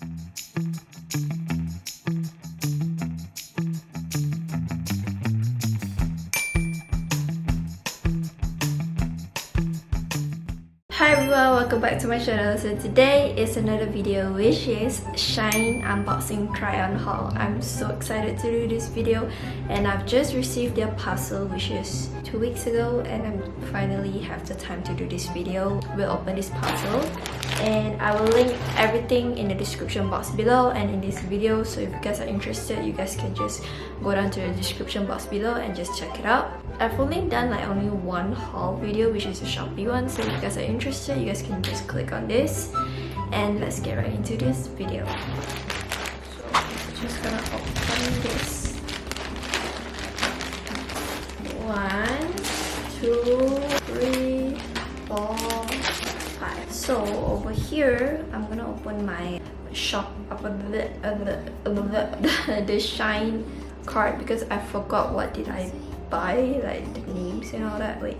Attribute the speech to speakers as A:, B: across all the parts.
A: Hi everyone, welcome back to my channel. So today is another video which is Shein unboxing try on haul. I'm so excited to do this video and I've just received their parcel which is 2 weeks ago and I finally have the time to do this video. We'll open this parcel and I will link everything in the description box below and in this video, so if you guys are interested you guys can just go down to the description box below and just check it out. I've only done like only one haul video which is a Shopee one, so if you guys are interested you guys can just click on this and let's get right into this video. So I'm just gonna open this. 1, 2, 3, 4, 5. So over here I'm gonna open my shop the Shein card because I forgot what did I buy, like the names and all that. Wait,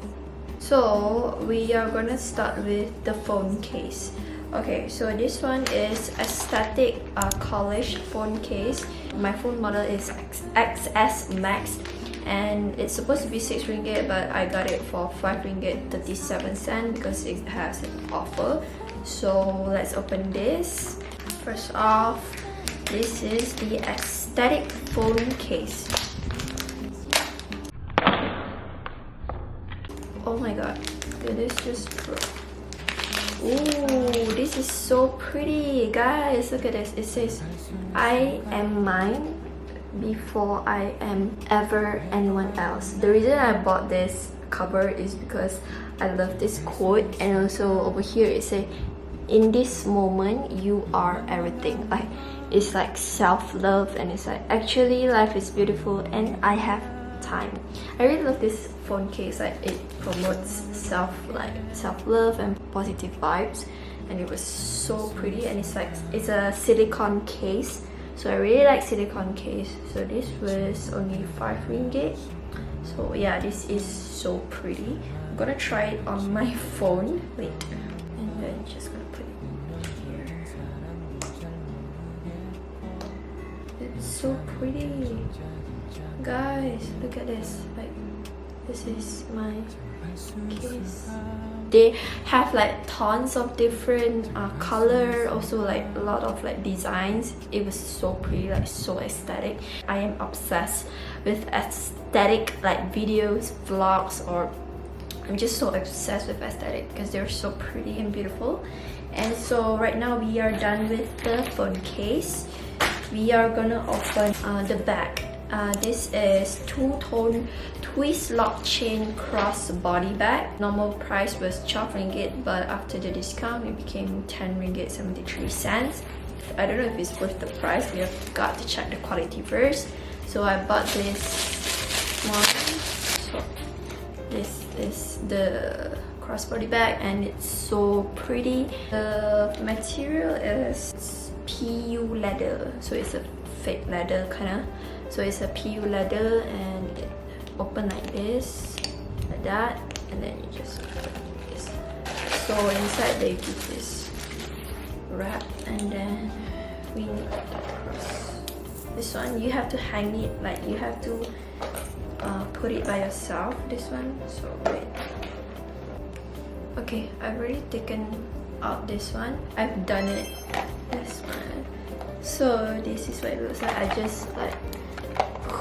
A: so we are gonna start with the phone case. Okay, so this one is aesthetic Collage phone case. My phone model is XS Max and it's supposed to be 6 ringgit, but I got it for 5 ringgit 37 cents because it has an offer. So let's open this. First off, this is the aesthetic phone case. Oh my god, did this just broke? Ooh, this is so pretty, guys. Look at this. It says, "I am mine before I am ever anyone else." The reason I bought this cover is because I love this quote, and also over here it says, "In this moment, you are everything." Like it's like self-love, and it's like actually life is beautiful, and I have time. I really love this phone case. Like it promotes self-love and positive vibes, and it was so pretty. And it's like it's a silicone case, so I really like silicone case. So this was only 5 ringgit. So yeah, this is so pretty. I'm gonna try it on my phone. Wait, and then just gonna put it here. It's so pretty, guys. Look at this. Like this is my case. They have like tons of different color, also like a lot of like designs. It was so pretty, like so aesthetic. I am obsessed with aesthetic like videos, vlogs, or I'm just so obsessed with aesthetic because they're so pretty and beautiful. And so right now we are done with the phone case. We are gonna open the back. This is 2-tone twist lock chain crossbody bag. Normal price was 12 ringgit, but after the discount it became 10 ringgit 73 cents. I don't know if it's worth the price. We have got to check the quality first. So I bought this one. So this is the crossbody bag and it's so pretty. The material is PU leather, so it's a fake leather kind of. So it's a PU leather and it open like this, like that, and then you just put this. So inside they give this wrap, and then we need to cross. This one you have to hang it, like you have to put it by yourself. This one. So wait. Okay, I've already taken out this one. I've done it. This one. So this is what it looks like. I just like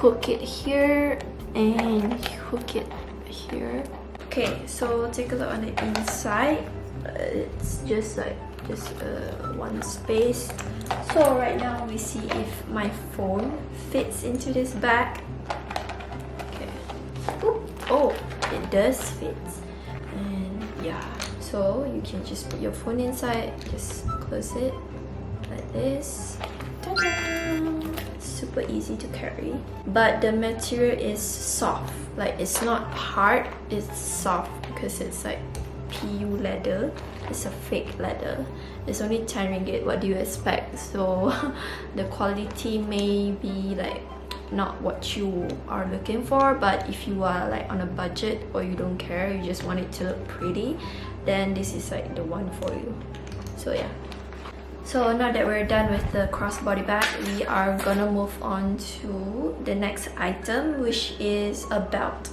A: hook it here and hook it here. Okay, so take a look on the inside. It's just like one space. So right now we see if my phone fits into this bag. Okay. Oop. Oh, it does fit. And yeah, so you can just put your phone inside, just close it like this. Ta-da! Super easy to carry, but the material is soft. Like it's not hard, it's soft because it's like PU leather. It's a fake leather. It's only 10 ringgit. What do you expect? So the quality may be like not what you are looking for, but if you are like on a budget or you don't care, you just want it to look pretty, then this is like the one for you. So yeah. So now that we're done with the crossbody bag, we are gonna move on to the next item, which is a belt.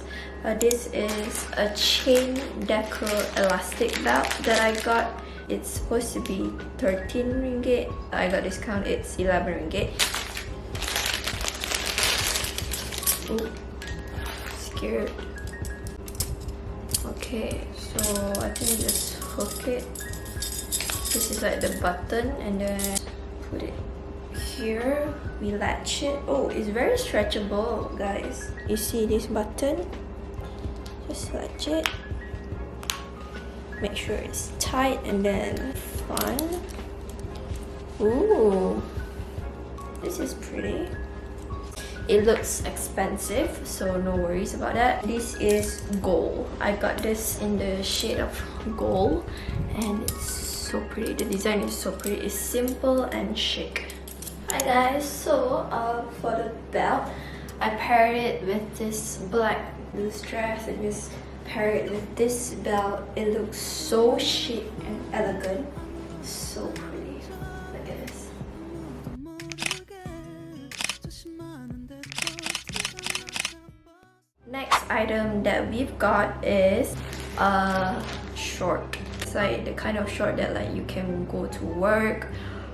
A: This is a Shein Decor elastic belt that I got. It's supposed to be 13 ringgit. I got discount, it's 11 ringgit. Ooh, scared. Okay, so I think just hook it. This is like the button, and then put it here. We latch it. Oh, it's very stretchable, guys. You see this button? Just latch it. Make sure it's tight, and then fun. Ooh, this is pretty. It looks expensive, so no worries about that. This is gold. I got this in the shade of gold, and it's so pretty. The design is so pretty. It's simple and chic. Hi guys, so for the belt, I paired it with this black loose dress and just pair it with this belt. It looks so chic and elegant. So pretty. Look at this. Next item that we've got is a short. It's like the kind of short that like you can go to work,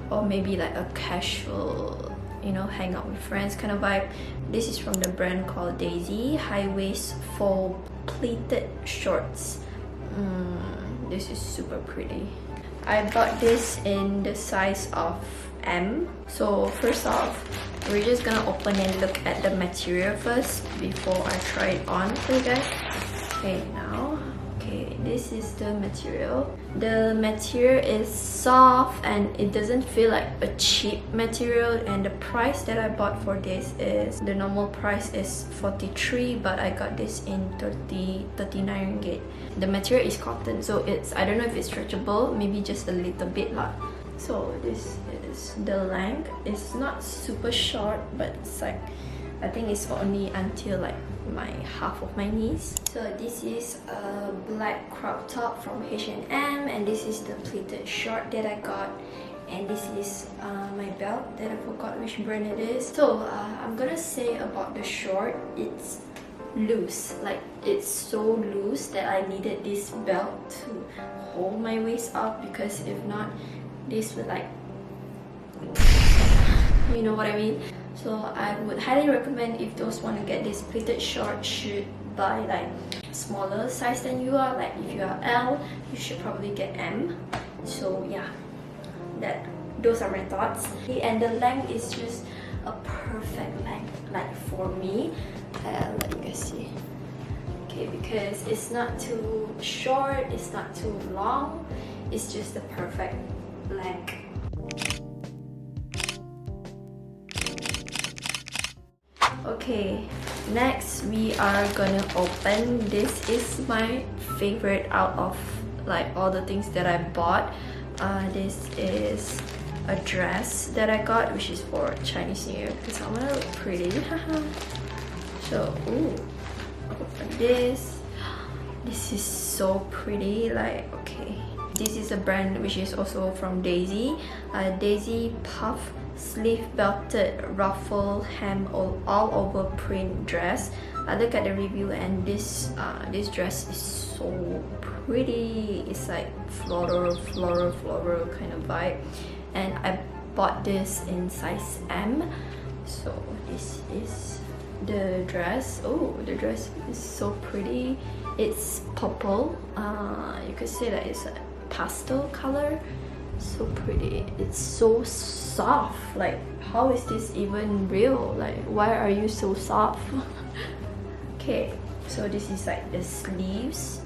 A: or maybe like a casual, you know, hang out with friends kind of vibe. This is from the brand called Dazy, high waist faux pleated shorts. This is super pretty. I bought this in the size of M. So first off, we're just gonna open and look at the material first before I try it on for you guys. Okay, now, okay, this is the material. The material is soft and it doesn't feel like a cheap material, and the price that I bought for this is, the normal price is 43, but I got this in 39 ringgit. The material is cotton, so it's, I don't know if it's stretchable, maybe just a little bit lah. So this is the length. It's not super short, but it's like, I think it's only until like my half of my knees. So this is a black crop top from H&M, and this is the pleated short that I got, and this is my belt that I forgot which brand it is. So I'm gonna say about the short, it's loose. Like, it's so loose that I needed this belt to hold my waist up, because if not, this would like, you know what I mean. So I would highly recommend, if those want to get this pleated short, should buy like smaller size than you are. Like if you are L, you should probably get M. So yeah, those are my thoughts. And the length is just a perfect length, like for me. Let you guys see. Okay, because it's not too short, it's not too long, it's just the perfect length. Okay, next we are gonna open. This is my favorite out of like all the things that I bought. This is a dress that I got, which is for Chinese New Year, because I wanna look pretty. So, ooh, open this. This is so pretty. Like, okay, this is a brand which is also from Dazy. Dazy puff sleeve belted ruffle hem all over print dress. I look at the review, and this dress is so pretty. It's like floral kind of vibe, and I bought this in size M. So this is the dress. Oh, the dress is so pretty. It's purple. You could say that it's a pastel color. So pretty. It's so soft. Like, how is this even real? Like, why are you so soft? Okay, so this is like the sleeves,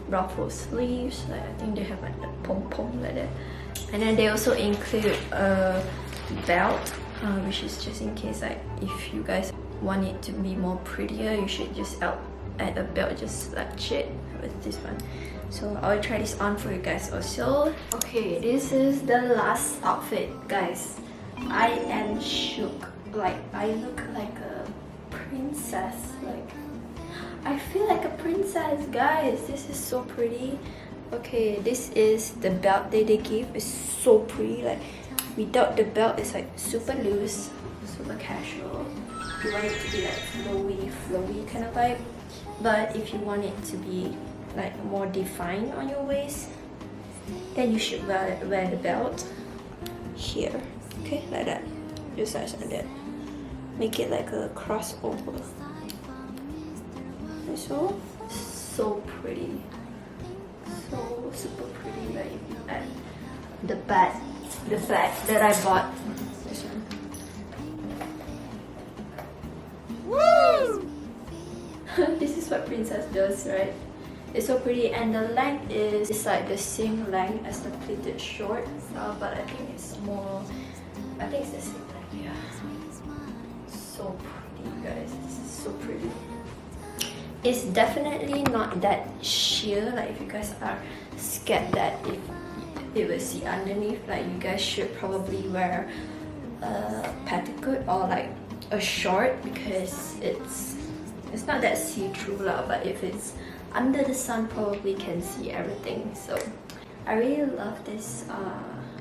A: ruffle sleeves. Like, I think they have like the pom-pom like that. And then they also include a belt, which is just in case, like, if you guys want it to be more prettier, you should just add a belt, just latch it with this one. So I'll try this on for you guys also. Okay, this is the last outfit, guys. I am shook. Like, I look like a princess. Like, I feel like a princess, guys. This is so pretty. Okay, this is the belt that they give. It's so pretty. Like without the belt, it's like super loose, super casual. You want it to be like flowy kind of vibe. But if you want it to be like more defined on your waist, then you should wear the belt here. Okay, like that. Just like that. Make it like a crossover. So pretty. So super pretty. Like if you add the bag that I bought. This one. Woo! This is what Princess does, right? It's so pretty, and the length is like the same length as the pleated short, but I think it's more. I think it's the same length. Yeah. So pretty, guys. This is so pretty. It's definitely not that sheer. Like if you guys are scared that if it will see underneath, like you guys should probably wear a petticoat or like a short, because it's not that see-through lah, but if it's under the sun probably can see everything. So I really love this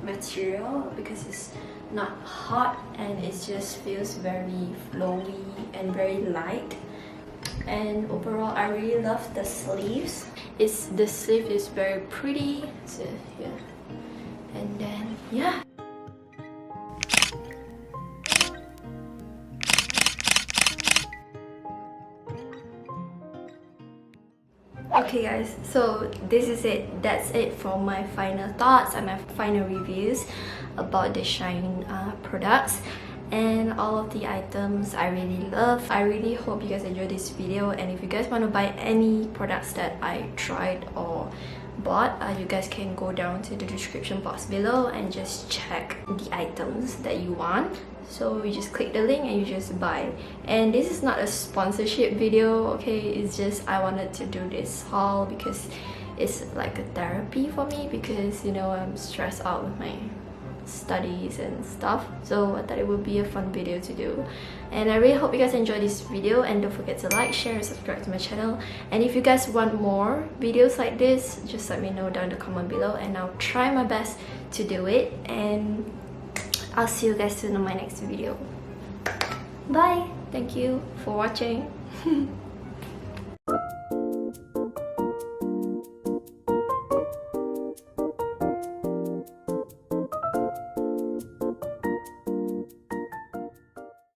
A: material because it's not hot and it just feels very flowy and very light. And overall I really love the sleeves. The sleeve is very pretty. So yeah, and then yeah. Okay guys, so this is it. That's it for my final thoughts and my final reviews about the Shein products and all of the items I really love. I really hope you guys enjoyed this video, and if you guys want to buy any products that I tried or bought, you guys can go down to the description box below and just check the items that you want. So you just click the link and you just buy. And this is not a sponsorship video, okay? It's just I wanted to do this haul because it's like a therapy for me, because you know I'm stressed out with my studies and stuff. So I thought it would be a fun video to do. And I really hope you guys enjoyed this video, and don't forget to like, share, and subscribe to my channel. And if you guys want more videos like this, just let me know down in the comment below and I'll try my best to do it. And I'll see you guys soon on my next video. Bye! Thank you for watching.